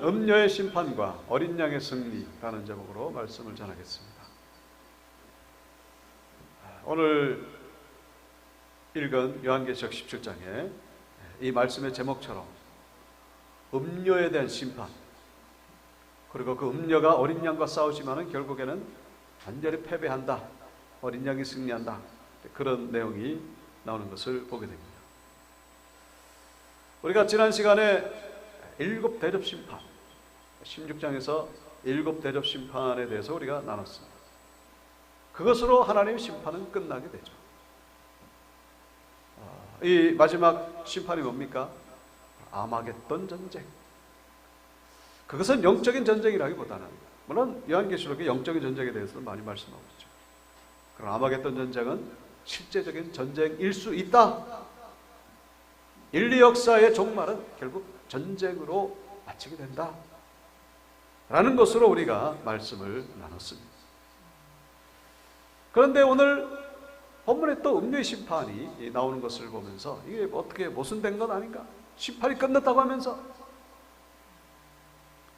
음녀의 심판과 어린 양의 승리라는 제목으로 말씀을 전하겠습니다. 오늘 읽은 요한계시록 17장에 이 말씀의 제목처럼 음녀에 대한 심판, 그리고 그 음녀가 어린 양과 싸우지만은 결국에는 완전히 패배한다, 어린 양이 승리한다, 그런 내용이 나오는 것을 보게 됩니다. 우리가 지난 시간에 일곱 대접 심판, 16장에서 일곱 대접 심판에 대해서 우리가 나눴습니다. 그것으로 하나님의 심판은 끝나게 되죠. 이 마지막 심판이 뭡니까? 아마겟돈 전쟁. 그것은 영적인 전쟁이라기보다는, 물론 요한계시록의 영적인 전쟁에 대해서는 많이 말씀하고 있죠. 그러나 아마겟돈 전쟁은 실제적인 전쟁일 수 있다. 인류 역사의 종말은 결국 전쟁으로 마치게 된다 라는 것으로 우리가 말씀을 나눴습니다. 그런데 오늘 본문에 또 음녀의 심판이 나오는 것을 보면서 이게 어떻게 모순된 것 아닌가? 심판이 끝났다고 하면서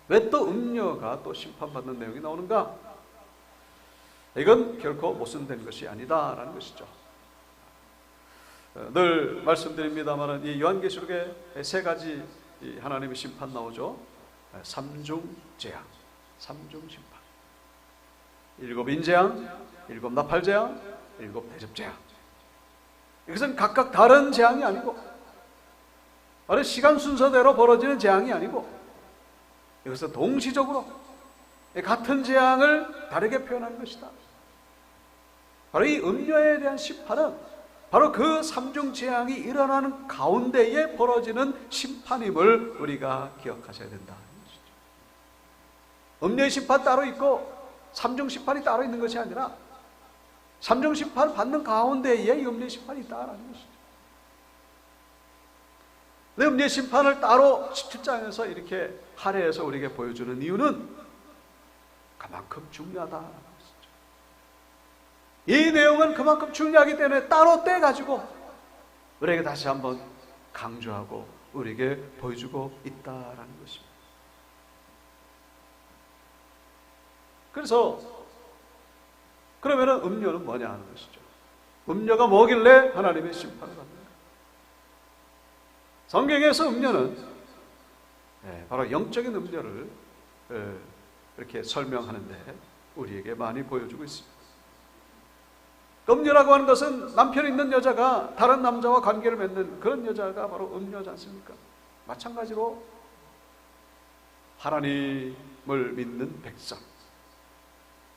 왜 또 음녀가 또 심판받는 내용이 나오는가? 이건 결코 모순된 것이 아니다라는 것이죠. 늘 말씀드립니다만 이 요한계시록에 세 가지 하나님의 심판 나오죠. 삼중재앙, 삼중심판, 일곱 인재앙, 일곱 나팔재앙, 일곱 대접재앙. 이것은 각각 다른 재앙이 아니고, 바로 시간 순서대로 벌어지는 재앙이 아니고, 이것은 동시적으로 같은 재앙을 다르게 표현하는 것이다. 바로 이 음녀에 대한 심판은 바로 그 삼중 재앙이 일어나는 가운데에 벌어지는 심판임을 우리가 기억하셔야 된다. 음녀의 심판 따로 있고 삼중 심판이 따로 있는 것이 아니라 삼중 심판을 받는 가운데에 이 음녀의 심판이 있다라는 것이죠. 음녀의 심판을 따로 17장에서 이렇게 할애해서 우리에게 보여주는 이유는 그만큼 중요하다는 것이죠. 이 내용은 그만큼 중요하기 때문에 따로 떼가지고 우리에게 다시 한번 강조하고 우리에게 보여주고 있다라는 것입니다. 그래서 그러면은 음녀는 뭐냐 하는 것이죠. 음녀가 뭐길래 하나님의 심판을 받는가? 성경에서 음녀는 바로 영적인 음녀를 이렇게 설명하는데 우리에게 많이 보여주고 있습니다. 음녀라고 하는 것은 남편 있는 여자가 다른 남자와 관계를 맺는 그런 여자가 바로 음녀지 않습니까? 마찬가지로 하나님을 믿는 백성,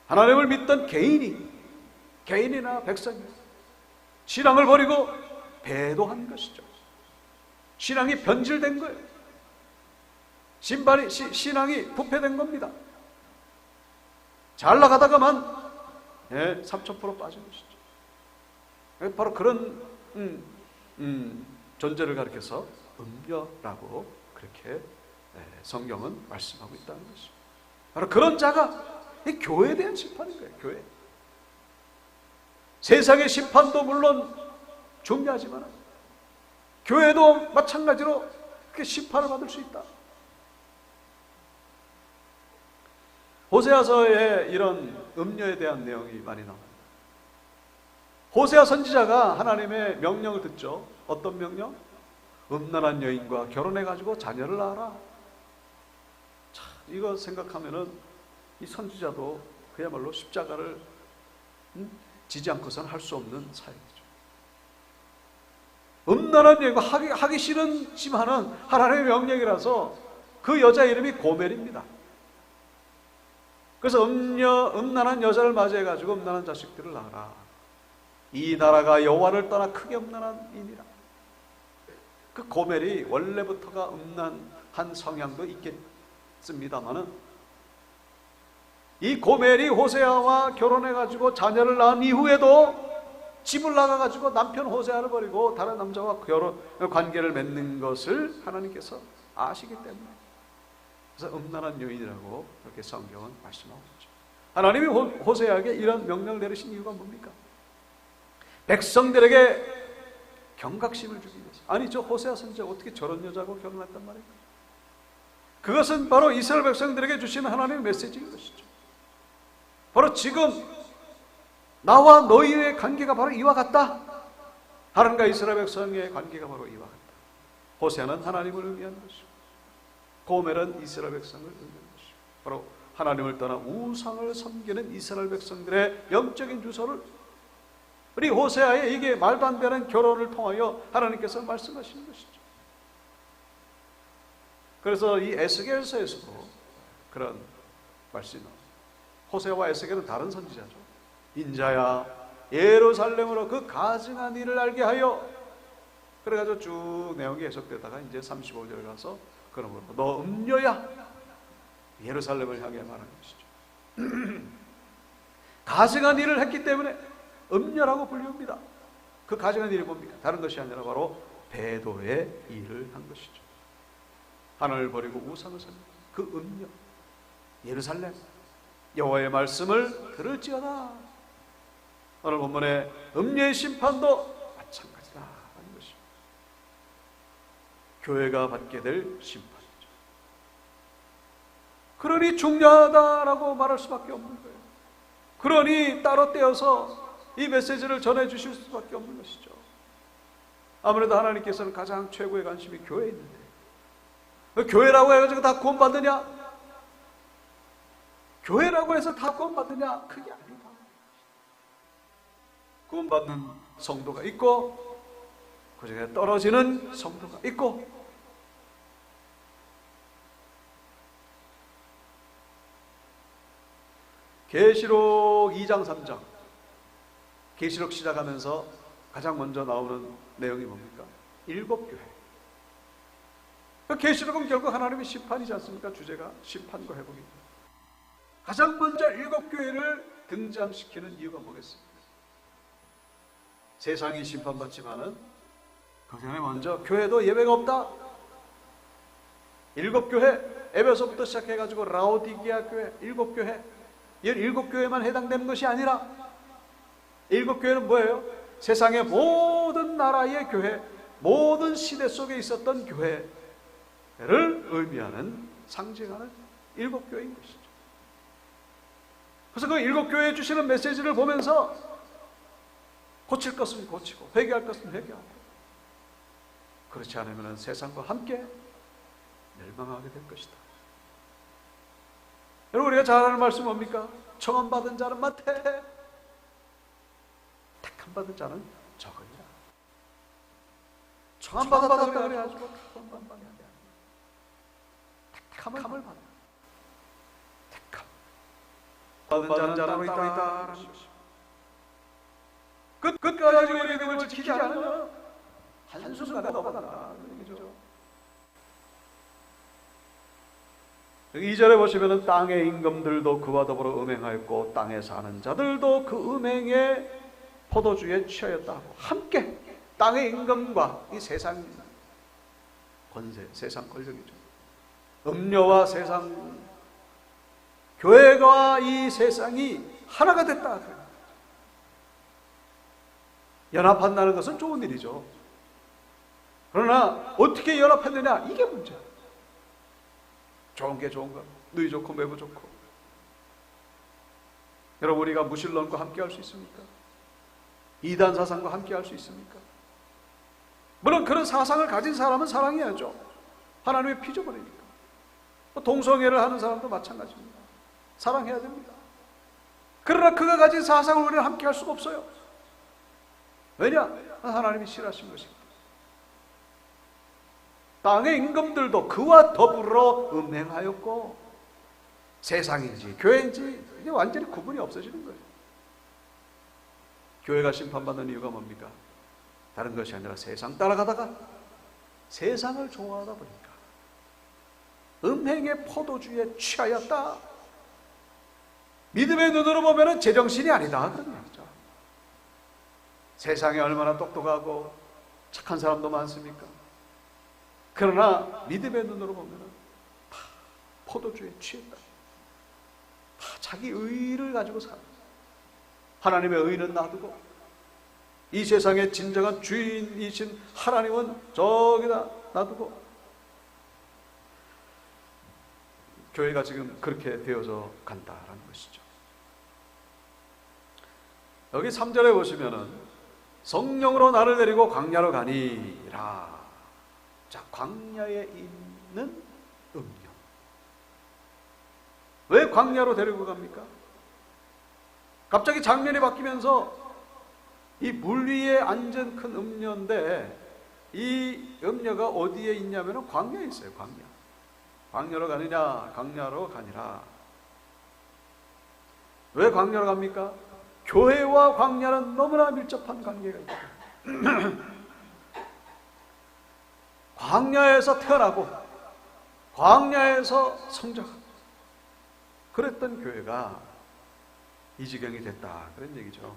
하나님을 믿던 개인이나 백성이 신앙을 버리고 배도한 것이죠. 신앙이 변질된 거예요. 신앙이 부패된 겁니다. 잘 나가다가만 3000% 빠진 것이죠. 바로 그런 존재를 가리켜서 음녀라고 그렇게 성경은 말씀하고 있다는 것입니다. 바로 그런 자가 이 교회에 대한 심판인 거예요. 교회. 세상의 심판도 물론 중요하지만 교회도 마찬가지로 그렇게 심판을 받을 수 있다. 호세아서에 이런 음녀에 대한 내용이 많이 나옵니다. 호세아 선지자가 하나님의 명령을 듣죠. 어떤 명령? 음란한 여인과 결혼해가지고 자녀를 낳아라. 참, 이거 생각하면은 이 선지자도 그야말로 십자가를 지지 않고서는 할 수 없는 사역이죠. 음란한 여인과 하기 싫은지만은 하나님의 명령이라서 그 여자 이름이 고멜입니다. 그래서 음란한 여자를 맞이해가지고 음란한 자식들을 낳아라. 이 나라가 여호와를 떠나 크게 음란한 이니라. 그 고멜이 원래부터가 음란한 성향도 있겠습니다만은 이 고멜이 호세아와 결혼해가지고 자녀를 낳은 이후에도 집을 나가가지고 남편 호세아를 버리고 다른 남자와 관계를 맺는 것을 하나님께서 아시기 때문에, 그래서 음란한 여인이라고 그렇게 성경은 말씀하고 있죠. 하나님이 호세아에게 이런 명령을 내리신 이유가 뭡니까? 백성들에게 경각심을 주기 위해서. 아니, 저 호세아 선지자가 어떻게 저런 여자하고 결혼했단 말입니까? 그것은 바로 이스라엘 백성들에게 주시는 하나님의 메시지인 것이죠. 바로 지금 나와 너희의 관계가 바로 이와 같다. 하나님과 이스라엘 백성의 관계가 바로 이와 같다. 호세아는 하나님을 의미하는 것이고 고멜은 이스라엘 백성을 의미하는 것이고 바로 하나님을 떠나 우상을 섬기는 이스라엘 백성들의 영적인 주소를 우리 호세아의 이게 말도 안 되는 결혼을 통하여 하나님께서 말씀하시는 것이죠. 그래서 이 에스겔서에서도 그런 말씀이 나옵니다. 호세아와 에스겔은 다른 선지자죠. 인자야 예루살렘으로 그 가증한 일을 알게 하여, 그래가지고 쭉 내용이 해석되다가 이제 35절 가서 그러므로 너 음녀야, 예루살렘을 향해 말하는 것이죠. 가증한 일을 했기 때문에 음녀라고 불립니다. 그 가증한 일이 뭡니까? 다른 것이 아니라 바로 배도의 일을 한 것이죠. 하늘을 버리고 우상을 섬기는 그 음녀 예루살렘, 여호와의 말씀을 들을지어다. 오늘 본문의 음녀의 심판도 마찬가지다 하는 것입니다. 교회가 받게 될 심판이죠. 그러니 중요하다라고 말할 수밖에 없는 거예요. 그러니 따로 떼어서 이 메시지를 전해주실 수밖에 없는 것이죠. 아무래도 하나님께서는 가장 최고의 관심이 교회에 있는데, 교회라고 해가지고 다 구원받느냐? 교회라고 해서 다 구원받느냐? 그게 아니다. 구원받는 성도가 있고 그 중에 떨어지는 성도가 있고, 계시록 2장 3장 계시록 시작하면서 가장 먼저 나오는 내용이 뭡니까? 7교회. 계시록은 결국 하나님의 심판이지 않습니까? 주제가 심판과 회복입니다. 가장 먼저 7교회를 등장시키는 이유가 뭐겠습니까? 세상이 심판받지만은 그 전에 먼저 교회도 예외가 없다. 7교회, 에베소부터 시작해가지고 라오디게아 교회, 7교회, 이 7교회만 해당되는 것이 아니라 7교회는 뭐예요? 세상의 모든 나라의 교회, 모든 시대 속에 있었던 교회를 의미하는, 상징하는 7교회인 것이죠. 그래서 그 7교회에 주시는 메시지를 보면서 고칠 것은 고치고 회개할 것은 회개하고, 그렇지 않으면 세상과 함께 멸망하게 될 것이다. 여러분, 우리가 잘 아는 말씀 뭡니까? 청함받은 자는 많되 택함받은 자는 적으리라. 청함받았다 그래가지고 택함을 받아. 택함 받은 자는 따로 있다. 끝까지 우리의 믿음을 지키지 않으면 한순간에 넘어간다. 2절에 보시면 땅의 임금들도 그와 더불어 음행하였고 땅에 사는 자들도 그 음행의 포도주에 취하였다 하고, 함께 땅의 임금과 이 세상 권세, 세상 권력이죠. 음료와 세상, 교회가 이 세상이 하나가 됐다. 연합한다는 것은 좋은 일이죠. 그러나 어떻게 연합했느냐, 이게 문제야. 좋은 게 좋은 거, 누이 좋고 매부 좋고. 여러분, 우리가 무신론과 함께 할 수 있습니까? 이단 사상과 함께 할 수 있습니까? 물론 그런 사상을 가진 사람은 사랑해야죠. 하나님의 피조물이니까. 동성애를 하는 사람도 마찬가지입니다. 사랑해야 됩니다. 그러나 그가 가진 사상을 우리는 함께 할 수가 없어요. 왜냐? 하나님이 싫어하신 것입니다. 땅의 임금들도 그와 더불어 음행하였고, 세상인지 교회인지 이제 완전히 구분이 없어지는 거예요. 교회가 심판받는 이유가 뭡니까? 다른 것이 아니라 세상 따라가다가 세상을 좋아하다 보니까 음행의 포도주에 취하였다. 믿음의 눈으로 보면 제정신이 아니다, 그런 얘기죠. 세상에 얼마나 똑똑하고 착한 사람도 많습니까? 그러나 믿음의 눈으로 보면 다 포도주에 취했다. 다 자기 의의를 가지고 살아. 하나님의 의의는 놔두고 이 세상의 진정한 주인이신 하나님은 저기다 놔두고 교회가 지금 그렇게 되어져 간다라는 것이죠. 여기 3절에 보시면은 성령으로 나를 데리고 광야로 가니라. 자, 광야에 있는 음료. 왜 광야로 데리고 갑니까? 갑자기 장면이 바뀌면서 이 물 위에 앉은 큰 음녀인데 이 음녀가 어디에 있냐면 광야에 있어요. 광야로 가느냐? 광야로 가니라. 왜 광야로 갑니까? 교회와 광야는 너무나 밀접한 관계가 있다. 광야에서 태어나고 광야에서 성장하고 그랬던 교회가 이 지경이 됐다, 그런 얘기죠.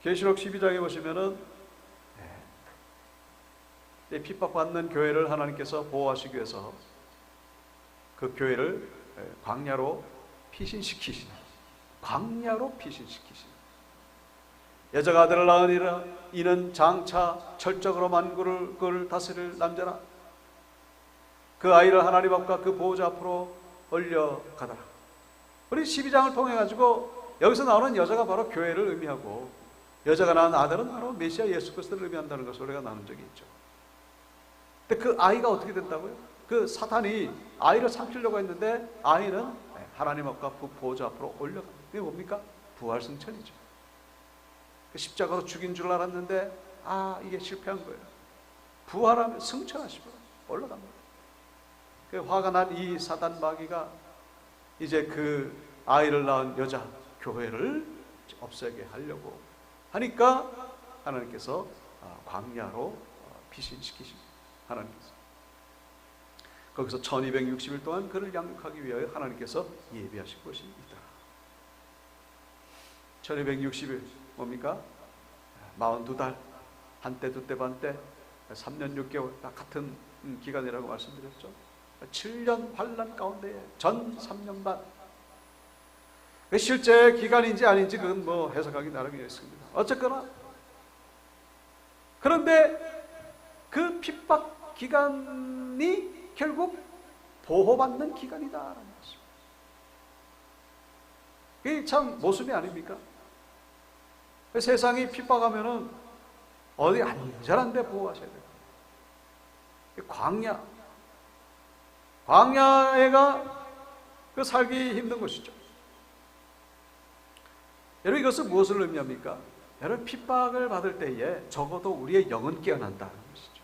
계시록 12장에 보시면은 핍박받는 교회를 하나님께서 보호하시기 위해서 그 교회를 광야로 피신시키시니, 광야로 피신시키시니, 여자가 아들을 낳으니라. 이는 장차 철적으로 만국을 다스릴 남자라. 그 아이를 하나님 앞과 그 보호자 앞으로 올려가더라. 우리 12장을 통해 가지고 여기서 나오는 여자가 바로 교회를 의미하고, 여자가 낳은 아들은 바로 메시아 예수 그리스도를 의미한다는 것을 우리가 나눈 적이 있죠. 근데 그 아이가 어떻게 된다고요? 그 사탄이 아이를 삼키려고 했는데 아이는 하나님 앞과 그 보호자 앞으로 올려갑니다. 그게 뭡니까? 부활승천이죠. 십자가로 죽인 줄 알았는데 이게 실패한 거예요. 부활하면 승천하시고 올라갑니다. 그 화가 난 이 사단 마귀가 이제 그 아이를 낳은 여자 교회를 없애게 하려고 하니까 하나님께서 광야로 피신시키십니다. 하나님께서 거기서 1260일 동안 그를 양육하기 위하여 하나님께서 예비하신 것이 있더라. 1260일 뭡니까? 42달, 한때 두때 반때 3년 6개월 다 같은 기간이라고 말씀드렸죠. 7년 환난 가운데 전 3년 반. 실제 기간인지 아닌지 그건 뭐 해석하기 나름이었습니다. 어쨌거나 그런데 그 핍박 기간이 결국 보호받는 기간이다라는 것입니다. 이게 참 모순이 아닙니까? 세상이 핍박하면은 어디 안전한 데 보호하셔야 돼요. 광야가 그 살기 힘든 것이죠. 여러분, 이것은 무엇을 의미합니까? 여러분, 핍박을 받을 때에 적어도 우리의 영은 깨어난다는 것이죠.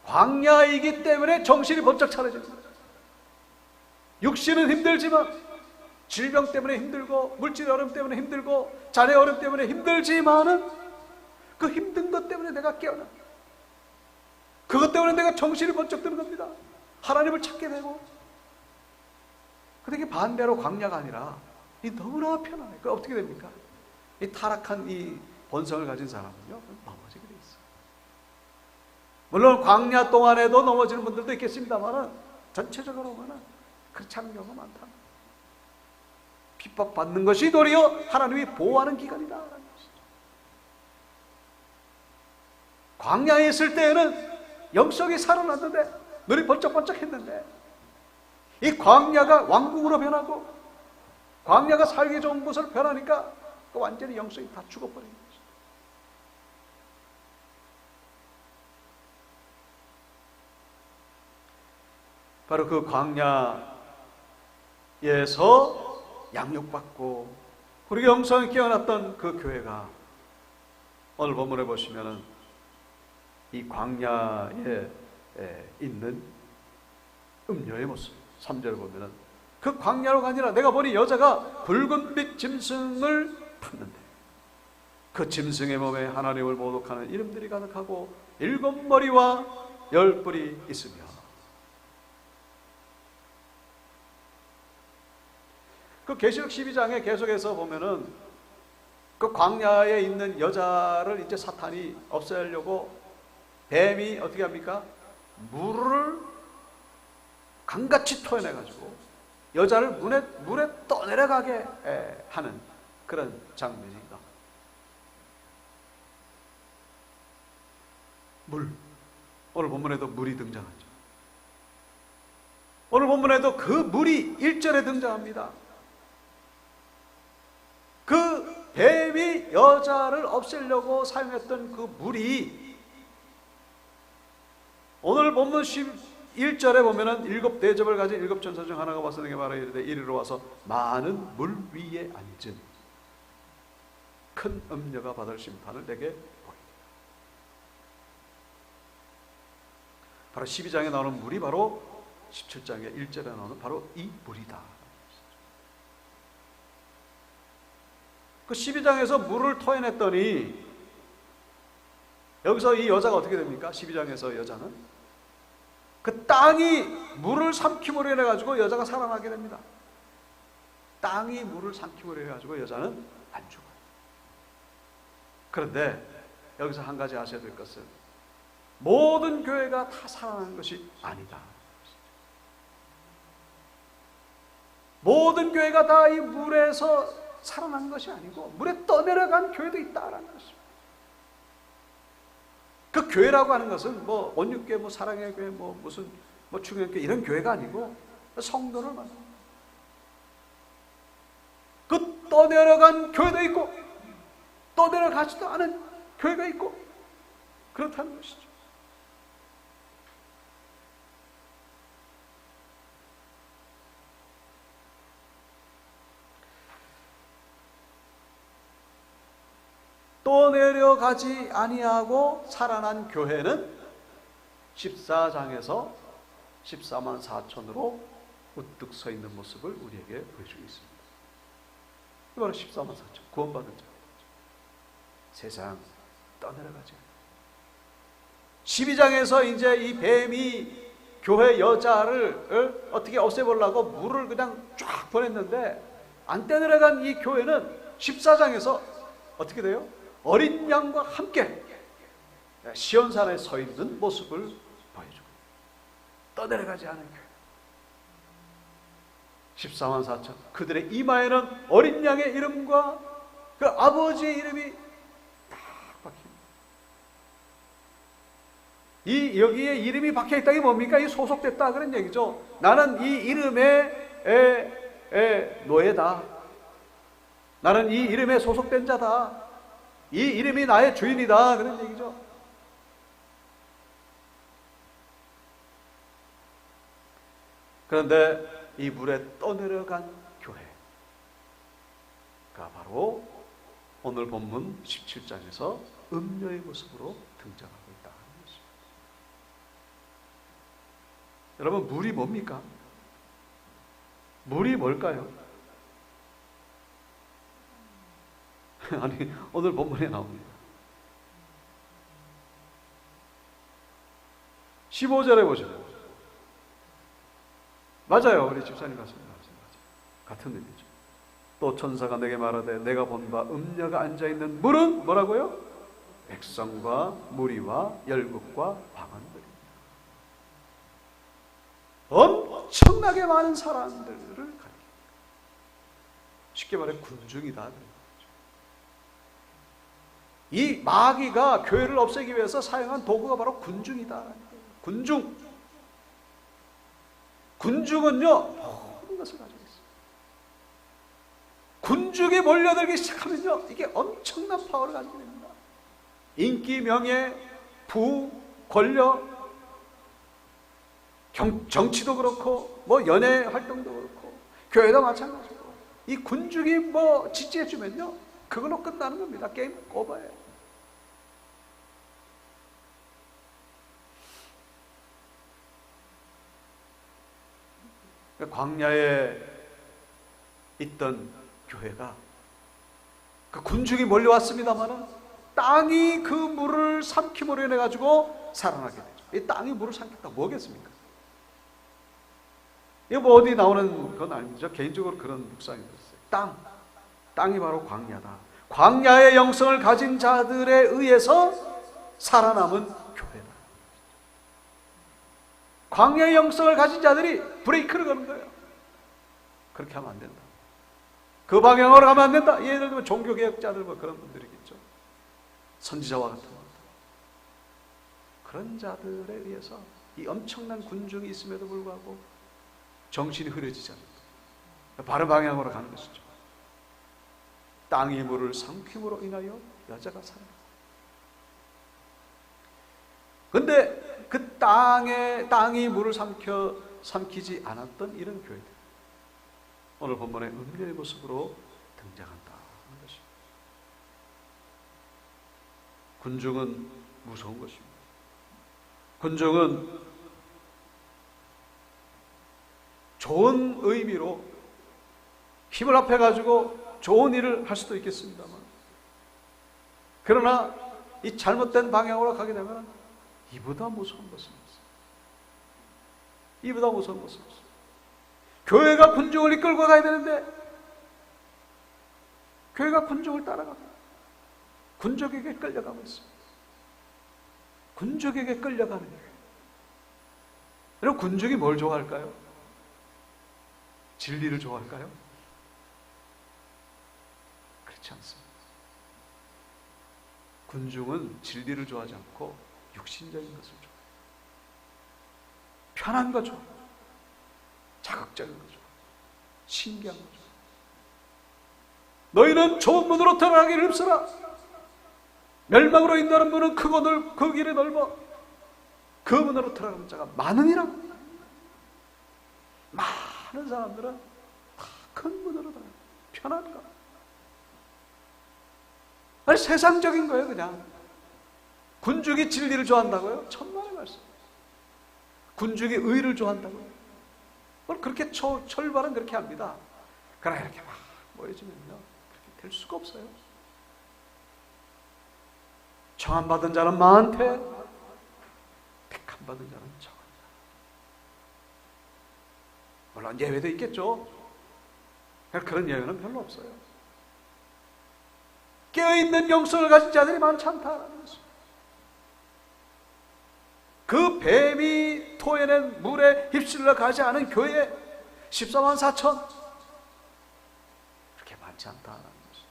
광야이기 때문에 정신이 번쩍 차려집니다. 육신은 힘들지만, 질병 때문에 힘들고, 물질 어려움 때문에 힘들고, 자녀 어려움 때문에 힘들지만은 그 힘든 것 때문에 내가 깨어나. 그것 때문에 내가 정신이 번쩍 드는 겁니다. 하나님을 찾게 되고. 근데 이게 반대로 광야가 아니라 이 너무나 편안해. 그 어떻게 됩니까? 이 타락한 이 본성을 가진 사람은요, 넘어지게 돼 있어요. 물론 광야 동안에도 넘어지는 분들도 있겠습니다만은 전체적으로 보면은 그렇지 않은 경우가 많다. 핍박받는 것이 도리어 하나님이 보호하는 기간이다라는 것이죠. 광야에 있을 때에는 영성이 살아났는데, 눈이 번쩍번쩍 했는데, 이 광야가 왕궁으로 변하고 광야가 살기 좋은 곳으로 변하니까 그 완전히 영성이 다 죽어버린 것이죠. 바로 그 광야에서 양육받고 그리고 영성이 깨어났던 그 교회가 오늘 본문에 보시면은 이 광야에 있는 음녀의 모습, 3절을 보면은 그 광야로 가니라. 내가 보니 여자가 붉은빛 짐승을 탔는데 그 짐승의 몸에 하나님을 모독하는 이름들이 가득하고 7머리와 10뿔이 있으며, 그 계시록 12장에 계속해서 보면은 그 광야에 있는 여자를 이제 사탄이 없애려고 뱀이 어떻게 합니까? 물을 강같이 토해내가지고 여자를 물에 떠내려가게 하는 그런 장면입니다. 오늘 본문에도 물이 등장하죠. 오늘 본문에도 그 물이 1절에 등장합니다. 그 뱀이 여자를 없애려고 사용했던 그 물이 오늘 본문 11절에 보면은 7 대접을 가진 7 천사 중 하나가 와서 내게 말하여 이르되 이리로 와서 많은 물 위에 앉은 큰 음녀가 받을 심판을 내게 보이리라. 바로 12장에 나오는 물이 바로 17장의 1절에 나오는 바로 이 물이다. 그 12장에서 물을 토해냈더니 여기서 이 여자가 어떻게 됩니까? 12장에서 여자는 그 땅이 물을 삼킴으로 인해 가지고 여자가 살아나게 됩니다. 땅이 물을 삼킴으로 인해 가지고 여자는 안 죽어요. 그런데 여기서 한 가지 아셔야 될 것은 모든 교회가 다 살아나는 것이 아니다. 모든 교회가 다 이 물에서 살아난 것이 아니고 물에 떠내려간 교회도 있다라는 것입니다. 그 교회라고 하는 것은 뭐 온육교회, 뭐 사랑의 교회, 뭐 무슨 뭐 충현교회 이런 교회가 아니고 성도를 말합니다. 그 떠내려간 교회도 있고 떠내려가지도 않은 교회가 있고 그렇다는 것이죠. 떠내려가지 아니하고 살아난 교회는 14장에서 14만 4천으로 우뚝 서 있는 모습을 우리에게 보여주고 있습니다. 이 바로 14만 4천 구원받은 자. 세상 떠내려가지. 12장에서 이제 이 뱀이 교회 여자를 어떻게 없애보려고 물을 그냥 쫙 보냈는데 안 떠내려간 이 교회는 14장에서 어떻게 돼요? 어린 양과 함께 시온산에 서 있는 모습을 보여주고 떠내려가지 않은 교회 14만 4천 그들의 이마에는 어린 양의 이름과 그 아버지의 이름이 딱 박힙니다. 여기에 이름이 박혀있다 게 뭡니까? 이 소속됐다 그런 얘기죠. 나는 이 이름의 노예다. 나는 이 이름에 소속된 자다. 이 이름이 나의 주인이다 그런 얘기죠. 그런데 이 물에 떠내려간 교회가 바로 오늘 본문 17장에서 음녀의 모습으로 등장하고 있다는 것입니다. 여러분 물이 뭡니까? 물이 뭘까요? 아니 오늘 본문에 나옵니다. 15절에 보시면 맞아요. 우리 집사님 말씀입니다. 같은 의미죠. 또 천사가 내게 말하되 내가 본 바 음녀가 앉아있는 물은 뭐라고요? 백성과 무리와 열국과 방언들입니다. 엄청나게 많은 사람들을 가리킵니다. 쉽게 말해 군중이다. 이 마귀가 교회를 없애기 위해서 사용한 도구가 바로 군중이다. 군중. 군중은요 모든 것을 가지고 있어요. 군중이 몰려들기 시작하면요 이게 엄청난 파워를 가지게 됩니다. 인기, 명예, 부, 권력, 정치도 그렇고 뭐 연예 활동도 그렇고 교회도 마찬가지고 이 군중이 뭐 지지해주면요 그걸로 끝나는 겁니다. 게임 오버예요. 광야에 있던 교회가 그 군중이 몰려왔습니다마는 땅이 그 물을 삼킴으로 인해 가지고 살아나게 되죠. 이 땅이 물을 삼켰다 뭐겠습니까? 이거 뭐 어디 나오는 건 아니죠. 개인적으로 그런 묵상이 들었어요. 땅이 바로 광야다. 광야의 영성을 가진 자들에 의해서 살아남은 교회다. 광야의 영성을 가진 자들이 브레이크를 거는 거예요. 그렇게 하면 안 된다. 그 방향으로 가면 안 된다. 예를 들면 종교개혁자들 뭐 그런 분들이겠죠. 선지자와 같은 분들. 그런 자들에 의해서 이 엄청난 군중이 있음에도 불구하고 정신이 흐려지지 않는다. 바른 방향으로 가는 것이죠. 땅이 물을 삼킴으로 인하여 여자가 살아났다. 근데 그 땅이 물을 삼키지 않았던 이런 교회들, 오늘 본문의 음녀의 모습으로 등장한다 하는 것입니다. 군중은 무서운 것입니다. 군중은 좋은 의미로 힘을 합해가지고 좋은 일을 할 수도 있겠습니다만, 그러나 이 잘못된 방향으로 가게 되면 이보다 무서운 것은 없어요. 이보다 무서운 것은 없어요. 교회가 군중을 이끌고 가야 되는데 교회가 군중을 따라가고 군족에게 끌려가고 있습니다. 군족에게 끌려가는 거예요. 여러분, 군족이 뭘 좋아할까요? 진리를 좋아할까요? 그렇지 않습니다. 군중은 진리를 좋아하지 않고 육신적인 것을 좋아해요. 편한 거 좋아해요. 자극적인 거 좋아해요. 신기한 거 좋아해요. 너희는 좁은 문으로 들어가기를 힘쓰라. 멸망으로 인도하는 문은 크고 그 길이 넓어 그 문으로 들어가는 자가 많으니라. 많은 사람들은 다 큰 문으로 들어가요. 편한 거. 아니, 세상적인 거예요. 그냥 군중이 진리를 좋아한다고요? 천만의 말씀. 군중이 의를 좋아한다고요? 그렇게 철발은 그렇게 합니다. 그러나 이렇게 막 모여지면요, 그렇게 될 수가 없어요. 청함받은 자는 많되 택함받은 자는 적으니라. 물론 예외도 있겠죠. 그런 예외는 별로 없어요. 깨어있는 영성을 가진 자들이 많지 않다는 것입니다. 그 뱀이 토해낸 물에 휩쓸려 가지 않은 교회 14만 4천, 그렇게 많지 않다는 것이죠.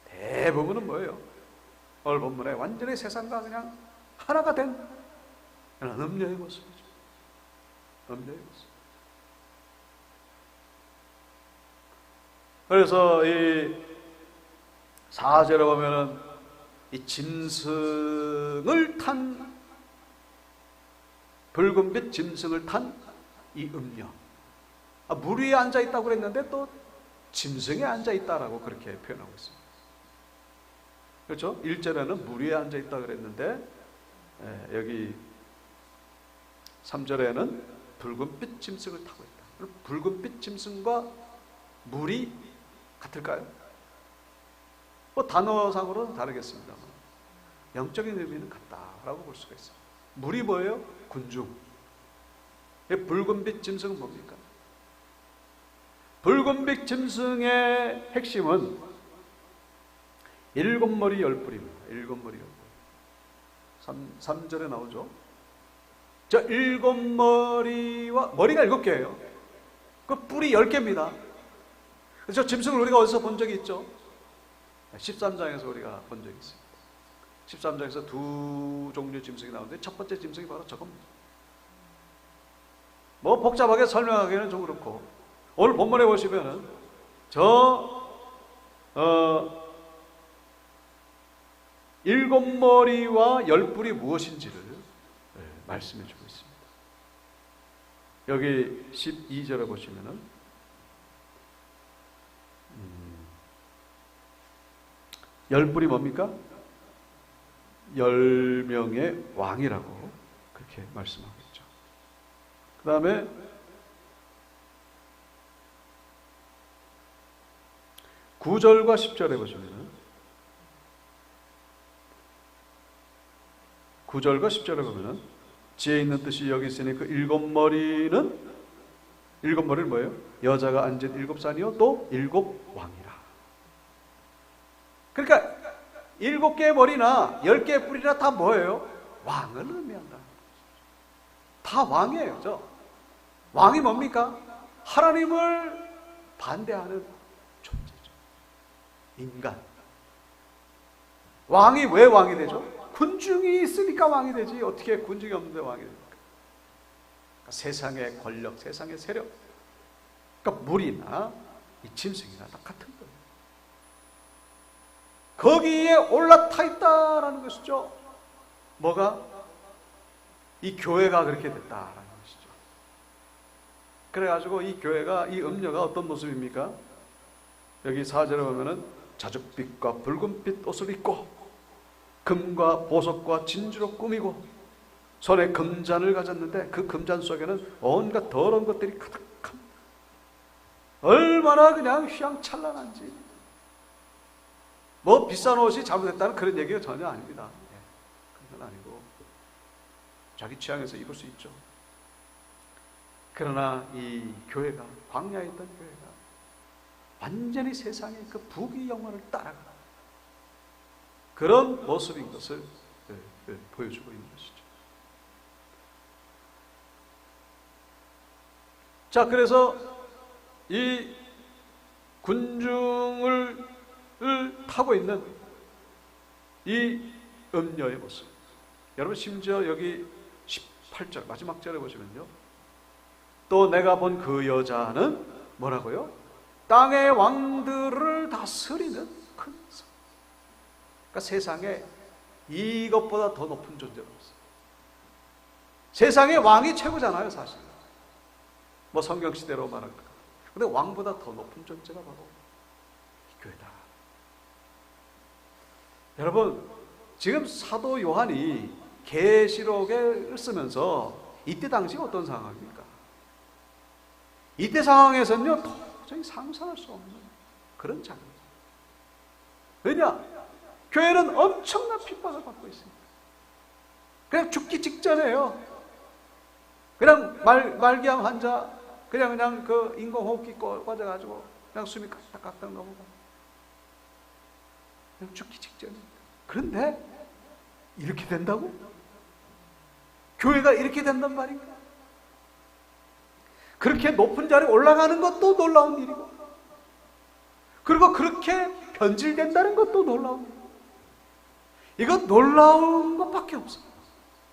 대부분은 뭐예요? 오늘 본문에 완전히 세상과 그냥 하나가 된 그런 음녀의 모습이죠. 음녀의 모습. 그래서 이 4절에 보면은 이 짐승을 탄, 붉은빛 짐승을 탄 이 음녀, 물 위에 앉아 있다고 그랬는데 또 짐승에 앉아 있다라고 그렇게 표현하고 있습니다. 그렇죠? 1절에는 물 위에 앉아 있다고 그랬는데 여기 3절에는 붉은빛 짐승을 타고 있다. 붉은빛 짐승과 물이 같을까요? 뭐 단어상으로는 다르겠습니다만 영적인 의미는 같다라고 볼 수가 있어요. 물이 뭐예요? 군중. 붉은빛 짐승은 뭡니까? 붉은빛 짐승의 핵심은 7머리 10뿔입니다. 7머리 10뿔. 3절에 나오죠. 저 7머리와 머리가 7개예요. 그 뿔이 10개입니다. 저 짐승을 우리가 어디서 본 적이 있죠? 13장에서 우리가 본 적이 있습니다. 13장에서 두 종류의 짐승이 나오는데 첫 번째 짐승이 바로 저겁니다. 뭐 복잡하게 설명하기는 좀 그렇고, 오늘 본문에 보시면은 저 7머리와 10뿔이 무엇인지를 말씀해 주고 있습니다. 여기 12절에 보시면은 10뿔이 뭡니까? 10명의 왕이라고 그렇게 말씀하고 있죠. 그 다음에 9절과 10절에 보시면은 9절과 10절에 보면은 지혜 있는 뜻이 여기 있으니 그 7머리는 뭐예요? 여자가 앉은 7산이요 또 7왕이라. 그러니까 7개의 머리나 10개의 뿔이나 다 뭐예요? 왕을 의미한다. 다 왕이에요. 저 왕이 뭡니까? 하나님을 반대하는 존재죠. 인간. 왕이 왜 왕이 되죠? 군중이 있으니까 왕이 되지. 어떻게 군중이 없는데 왕이 됩니까? 세상의 권력, 세상의 세력, 그러니까 물이나 이 짐승이나 다 같은 거예요. 거기에 올라타 있다라는 것이죠. 뭐가? 이 교회가 그렇게 됐다라는 것이죠. 그래가지고 이 교회가, 이 음녀가 어떤 모습입니까? 여기 4절에 보면은 자줏빛과 붉은빛 옷을 입고 금과 보석과 진주로 꾸미고 손에 금잔을 가졌는데 그 금잔 속에는 온갖 더러운 것들이 가득합니다. 얼마나 그냥 휘황찬란한지. 뭐 비싼 옷이 잘못됐다는 그런 얘기가 전혀 아닙니다. 그런 건 아니고 자기 취향에서 입을 수 있죠. 그러나 이 교회가, 광야에 있던 교회가 완전히 세상의 그 부귀 영화를 따라가 그런 모습인 것을 보여주고 있는 것이죠. 자, 그래서 이 군중을 타고 있는 이 음녀의 모습. 여러분, 심지어 여기 18절 마지막 절에 보시면요, 또 내가 본 그 여자는 뭐라고요? 땅의 왕들을 다스리는 큰 성. 그러니까 세상에 이것보다 더 높은 존재가 없어요. 세상의 왕이 최고잖아요, 사실. 뭐 성경시대로 말할까. 근데 왕보다 더 높은 존재가 바로 이 교회다. 여러분, 지금 사도 요한이 계시록을 쓰면서 이때 당시 어떤 상황입니까? 이때 상황에서는요, 도저히 상상할 수 없는 그런 장면. 왜냐? 교회는 엄청난 핍박을 받고 있습니다. 그냥 죽기 직전에요. 그냥 말기암 환자, 그냥 그 인공호흡기 꽂아가지고 그냥 숨이 깍딱깍딱 넘어가. 그냥 죽기 직전입니다. 그런데 이렇게 된다고? 교회가 이렇게 된단 말인가? 그렇게 높은 자리에 올라가는 것도 놀라운 일이고, 그리고 그렇게 변질된다는 것도 놀라운 일이고, 이건 놀라운 것밖에 없어.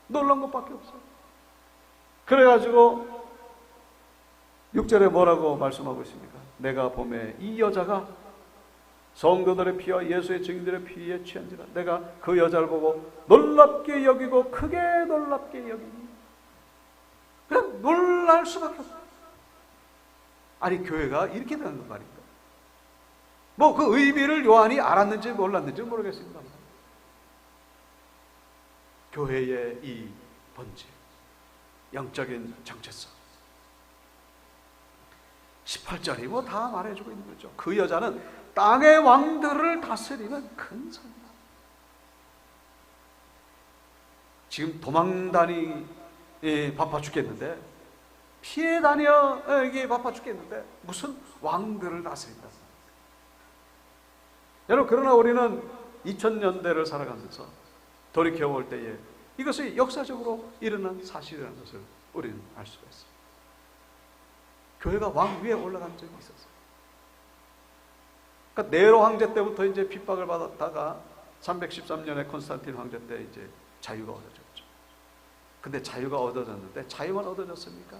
놀라운 것밖에 없어. 그래가지고 6절에 뭐라고 말씀하고 있습니까? 내가 보매 이 여자가 성도들의 피와 예수의 증인들의 피에 취한지라. 내가 그 여자를 보고 놀랍게 여기고 크게 놀랍게 여기니. 그냥 놀랄 수밖에 없어. 아니, 교회가 이렇게 되는 것 말입니다. 뭐 그 의미를 요한이 알았는지 몰랐는지 모르겠습니다. 교회의 이 본질, 영적인 정체성. 18절이 뭐 다 말해주고 있는 거죠. 그 여자는 땅의 왕들을 다스리는 큰 성이다. 지금 도망다니 바빠 죽겠는데, 피해 다녀 이게 바빠 죽겠는데 무슨 왕들을 다스린다. 여러분, 그러나 우리는 2000년대를 살아가면서 돌이켜볼 때에 이것이 역사적으로 일어난 사실이라는 것을 우리는 알 수가 있습니다. 교회가 왕 위에 올라간 적이 있었어요. 그러니까 네로 황제 때부터 이제 핍박을 받았다가 313년에 콘스탄틴 황제 때 이제 자유가 얻어졌죠. 근데 자유가 얻어졌는데 자유만 얻어졌습니까?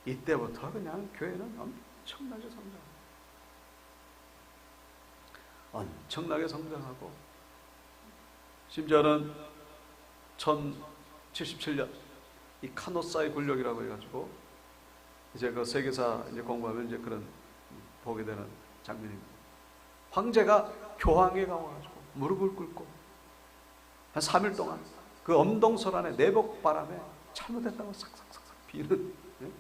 이때부터 그냥 교회는 엄청나게 성장합니다. 엄청나게 성장하고, 심지어는 1077년 이 카노사의 굴욕이라고 해가지고 이제 그 세계사 이제 공부하면 이제 그런 보게 되는 장면입니다. 황제가 교황에 가가지고 무릎을 꿇고 한 3일 동안 그 엄동설 안에 내복 바람에 잘못했다고 싹싹싹 비는, 예?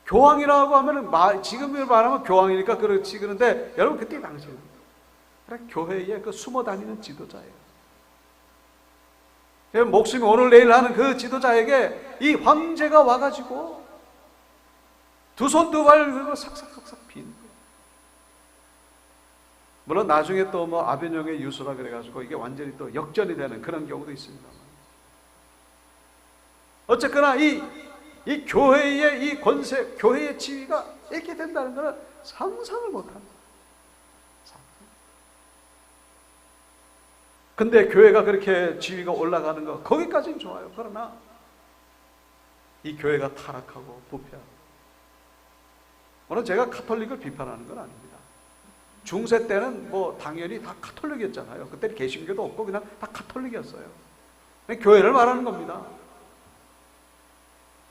교황이라고 하면은 지금을 말하면 교황이니까 그렇지. 그런데 여러분, 그때 당시에는 교회에 그 숨어 다니는 지도자예요. 목숨이 오늘 내일 하는 그 지도자에게 이 황제가 와가지고 두 손 두 발 삭삭삭삭 빈 거예요. 물론 나중에 또 뭐 아베뇽의 유수라 그래가지고 이게 완전히 또 역전이 되는 그런 경우도 있습니다. 어쨌거나 이 교회의 이 권세, 교회의 지위가 이렇게 된다는 것은 상상을 못합니다. 근데 교회가 그렇게 지위가 올라가는 거, 거기까지는 좋아요. 그러나 이 교회가 타락하고 부패하고. 오늘 제가 카톨릭을 비판하는 건 아닙니다. 중세 때는 뭐 당연히 다 카톨릭이었잖아요. 그때는 개신교도 없고 그냥 다 카톨릭이었어요. 교회를 말하는 겁니다.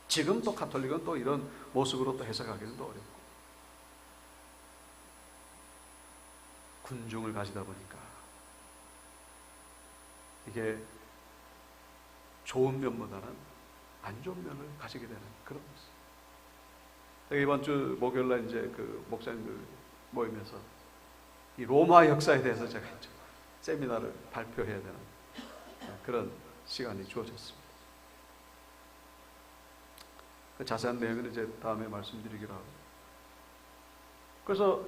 지금 또 카톨릭은 또 이런 모습으로 또 해석하기는 또 어렵고. 군중을 가지다 보니까 이게 좋은 면보다는 안 좋은 면을 가지게 되는 그런 모습. 이번 주 목요일날 이제 그 목사님들 모이면서 이 로마 역사에 대해서 제가 이제 세미나를 발표해야 되는 그런 시간이 주어졌습니다. 그 자세한 내용은 이제 다음에 말씀드리기로 하고. 그래서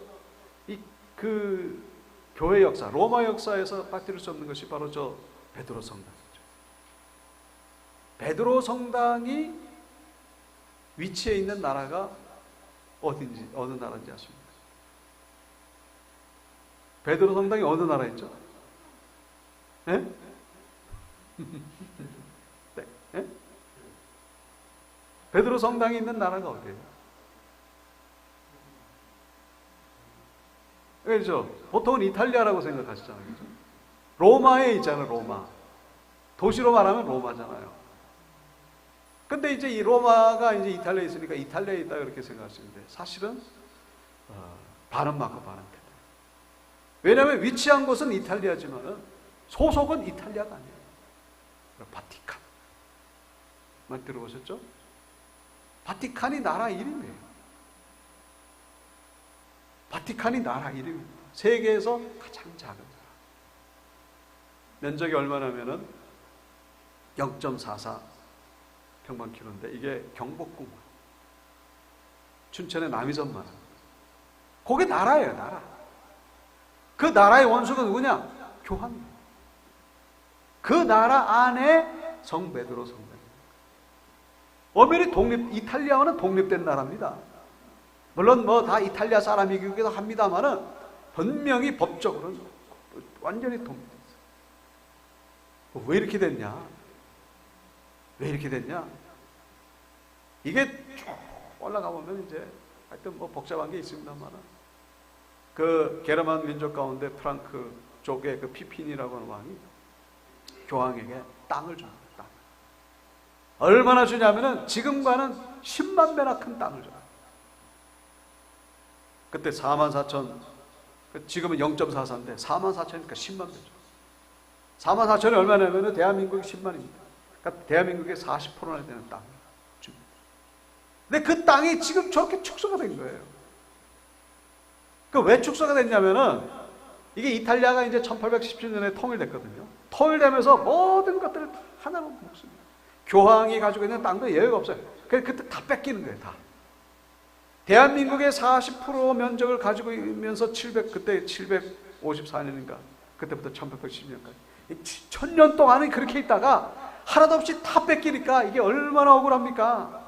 그 교회 역사, 로마 역사에서 빠뜨릴 수 없는 것이 바로 저 베드로 성당이죠. 베드로 성당이 위치해 있는 나라가 어딘지, 어느 나라인지 아십니까? 베드로 성당이 어느 나라에 있죠? 네? 네? 네? 베드로 성당이 있는 나라가 어디예요? 그렇죠? 보통은 이탈리아라고 생각하시잖아요. 그렇죠? 로마에 있잖아요, 로마. 도시로 말하면 로마잖아요. 근데 이제 이 로마가 이제 이탈리아에 있으니까 이탈리아에 있다 그렇게 생각하시는데 사실은 반은 맞고 반은 틀려요. 왜냐하면 위치한 곳은 이탈리아지만 소속은 이탈리아가 아니에요. 바티칸. 만 들어보셨죠? 바티칸이 나라 이름이에요. 바티칸이 나라 이름입니다. 세계에서 가장 작은 나라. 면적이 얼마냐면은 0.44 평방킬로인데 이게 경복궁, 춘천의 남이섬만. 그게 나라예요, 나라. 그 나라의 원수가 누구냐? 교황. 그 나라 안에 성 베드로 성당. 엄연히 이탈리아와는 독립된 나라입니다. 물론 뭐 다 이탈리아 사람이기도 합니다만은 분명히 법적으로는 완전히 독립됐어요. 왜 이렇게 됐냐? 왜 이렇게 됐냐? 이게 쭉 올라가 보면 이제 하여튼 뭐 복잡한 게 있습니다만은 그 게르만 민족 가운데 프랑크 쪽의 그 피핀이라고 하는 왕이 교황에게 땅을 줍니다. 땅. 얼마나 주냐면은 지금과는 10만 배나 큰 땅을 줘요. 그때 44,000, 지금은 0.44인데 44,000이니까 10만 배죠. 44,000이 얼마냐면은 대한민국이 10만입니다. 그러니까 대한민국의 40%나 되는 땅을 줍니다. 근데 그 땅이 지금 저렇게 축소가 된 거예요. 그 왜 축소가 됐냐면은 이게 이탈리아가 이제 1817년에 통일됐거든요. 통일되면서 모든 것들을 하나로 묶습니다. 교황이 가지고 있는 땅도 예외가 없어요. 그때 다 뺏기는 거예요, 다. 대한민국의 40% 면적을 가지고 있면서 그때 754년인가, 그때부터 1810년까지. 1000년 동안은 그렇게 있다가 하나도 없이 다 뺏기니까 이게 얼마나 억울합니까?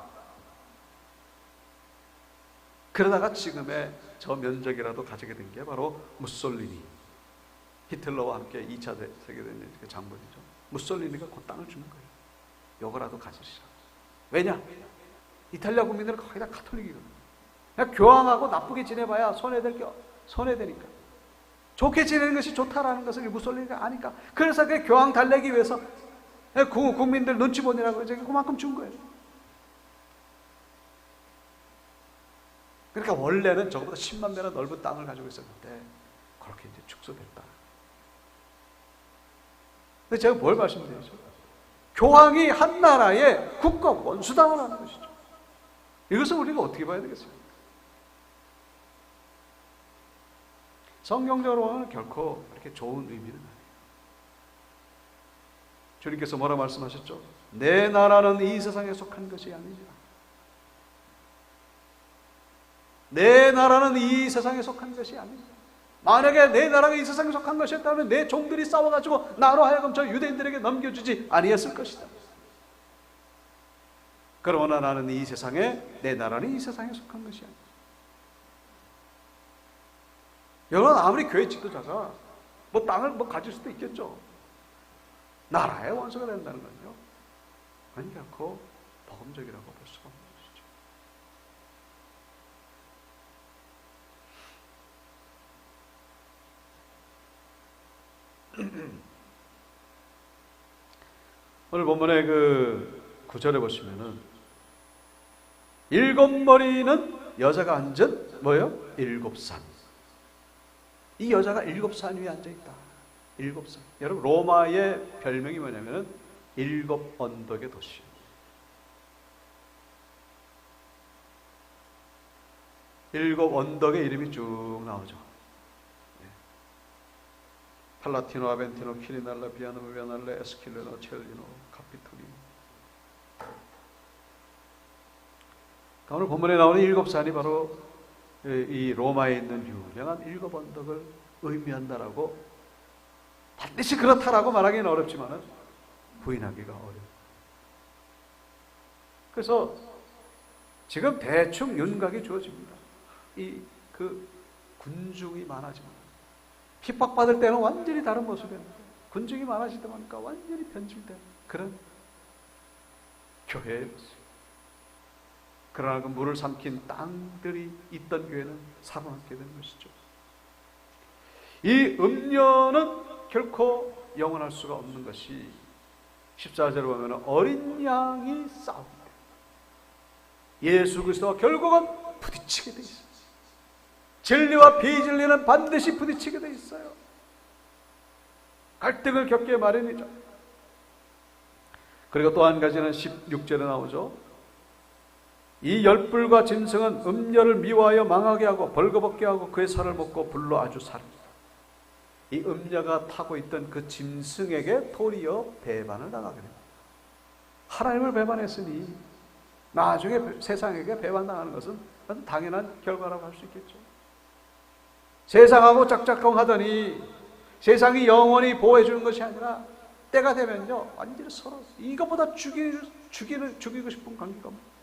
그러다가 지금의 저 면적이라도 가지게 된 게 바로 무솔리니. 히틀러와 함께 2차 세계대전의 장본이죠. 무솔리니가 그 땅을 주는 거예요. 요거라도 가지시라. 왜냐? 이탈리아 국민들은 거의 다 카톨릭이거든요. 그냥 교황하고 나쁘게 지내봐야 손해되니까. 좋게 지내는 것이 좋다라는 것을 무솔리니가 아니까. 그래서 그 교황 달래기 위해서 국민들 눈치 보느라고 그만큼 준 거예요. 그러니까 원래는 저거보다 10만 배나 넓은 땅을 가지고 있었는데 그렇게 이제 축소됐다. 근데 제가 뭘 말씀드리죠? 교황이 한 나라의 국가 원수당을 하는 것이죠. 이것을 우리가 어떻게 봐야 되겠습니까? 성경적으로는 결코 그렇게 좋은 의미는 아니에요. 주님께서 뭐라 말씀하셨죠? 내 나라는 이 세상에 속한 것이 아니니라. 내 나라는 이 세상에 속한 것이 아니니라. 만약에 내 나라가 이 세상에 속한 것이었다면 내 종들이 싸워가지고 나로 하여금 저 유대인들에게 넘겨주지 아니했을 것이다. 그러나 나는 이 세상에, 내 나라는 이 세상에 속한 것이 아니야. 여러분, 아무리 교회 지도자가 뭐 땅을 가질 수도 있겠죠. 나라의 원수가 된다는 건요. 아니, 결코 복음적이라고 볼 수가 없는 것이죠. 오늘 본문의 그 9절에 보시면은 일곱 머리는 여자가 앉은 뭐예요? 일곱 산. 이 여자가 일곱 산 위에 앉아 있다. 일곱 산. 여러분 로마의 별명이 뭐냐면은 일곱 언덕의 도시. 일곱 언덕의 이름이 쭉 나오죠. 네. 팔라티노, 아벤티노, 키리날라, 비아노, 비아날레, 에스킬레노, 첼리노, 카피토리노. 오늘 본문에 나오는 일곱 산이 바로 이 로마에 있는 유명한 일곱 언덕을 의미한다라고, 반드시 그렇다라고 말하기는 어렵지만 부인하기가 어려워요. 그래서 지금 대충 윤곽이 주어집니다. 그 군중이 많아지면 핍박받을 때는 완전히 다른 모습이었는데 군중이 많아지다 보니까 완전히 변질된 그런 교회의 모습. 그러나 그 물을 삼킨 땅들이 있던 교회는 살아남게 된 것이죠. 이 음료는 결코 영원할 수가 없는 것이 14절을 보면 어린 양이 싸웁니다. 예수 그리스도와 결국은 부딪히게 돼 있어요. 진리와 비진리는 반드시 부딪히게 돼 있어요. 갈등을 겪게 마련이죠. 그리고 또 한 가지는 16절에 나오죠. 이 열불과 짐승은 음녀를 미워하여 망하게 하고 벌거벗게 하고 그의 살을 먹고 불로 아주 살입니다. 이 음녀가 타고 있던 그 짐승에게 도리어 배반을 당하게 됩니다. 하나님을 배반했으니 나중에 세상에게 배반당하는 것은 당연한 결과라고 할 수 있겠죠. 세상하고 짝짝꿍 하더니 세상이 영원히 보호해 주는 것이 아니라 때가 되면요 완전히 서로 이것보다 죽이고 싶은 관계가 없는.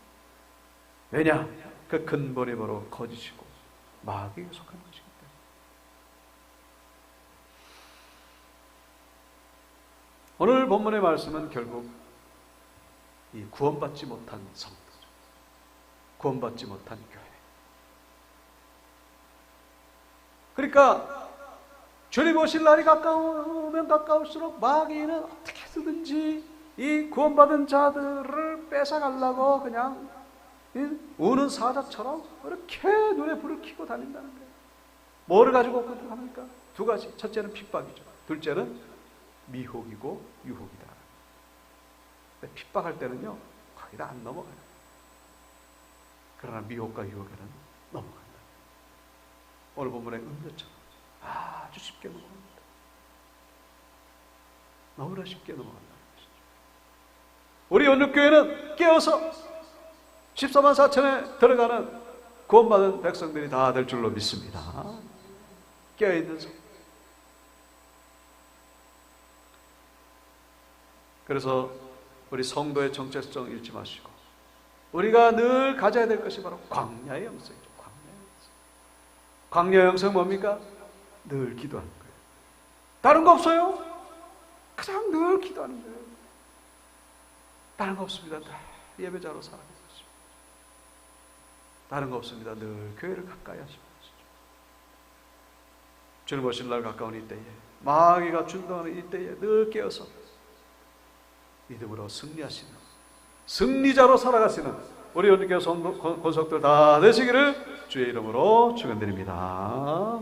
왜냐? 그 근본이 바로 거짓이고 마귀에 속한 것이기 때문에. 오늘 본문의 말씀은 결국 이 구원받지 못한 성도죠. 구원받지 못한 교회. 그러니까 주님 오실 날이 가까우면 가까울수록 마귀는 어떻게 해서든지 이 구원받은 자들을 뺏어가려고 그냥 우는 사자처럼 이렇게 눈에 불을 켜고 다닌다는 거예요. 뭐를 가지고 합니까? 두 가지. 첫째는 핍박이죠. 둘째는 미혹이고 유혹이다. 핍박할 때는요 거의 다 안 넘어가요. 그러나 미혹과 유혹에는 넘어간다. 오늘 본문의 음료처럼 아주 쉽게 넘어갑니다. 너무나 쉽게 넘어간다는 것이죠. 우리 온누교회는 깨어서 14만 4천에 들어가는 구원받은 백성들이 다 될 줄로 믿습니다. 깨어있는 성. 그래서 우리 성도의 정체성 잃지 마시고 우리가 늘 가져야 될 것이 바로 광야의 영성이죠. 광야의 영성 뭡니까? 늘 기도하는 거예요. 다른 거 없어요? 그냥 늘 기도하는 거예요. 다른 거 없습니다. 늘 예배자로 살아가는 것입니다. 다른 거 없습니다. 늘 교회를 가까이 하시는 것이죠. 주님 오실 날 가까운 이때에 마귀가 준동하는 이때에 늘 깨어서 믿음으로 승리하시는 승리자로 살아가시는 우리 온누교회 권속들 다 되시기를 주의 이름으로 축원드립니다.